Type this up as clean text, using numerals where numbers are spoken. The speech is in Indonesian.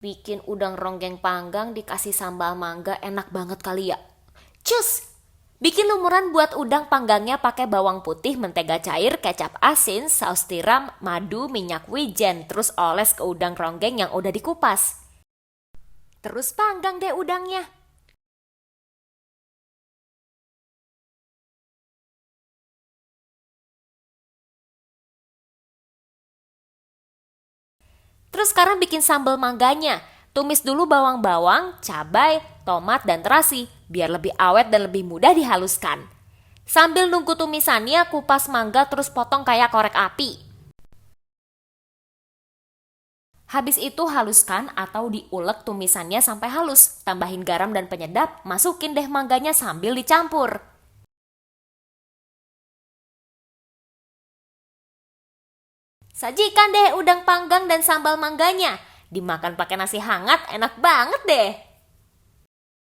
Bikin udang ronggeng panggang dikasih sambal mangga enak banget kali ya. Cus! Bikin lumuran buat udang panggangnya pakai bawang putih, mentega cair, kecap asin, saus tiram, madu, minyak wijen, terus oles ke udang ronggeng yang udah dikupas. Terus panggang deh udangnya. Terus sekarang bikin sambal mangganya. Tumis dulu bawang-bawang, cabai, tomat, dan terasi biar lebih awet dan lebih mudah dihaluskan. Sambil nunggu tumisannya, kupas mangga terus potong kayak korek api. Habis itu haluskan atau diulek tumisannya sampai halus. Tambahin garam dan penyedap, masukin deh mangganya sambil dicampur. Sajikan deh udang panggang dan sambal mangganya. Dimakan pakai nasi hangat, enak banget deh.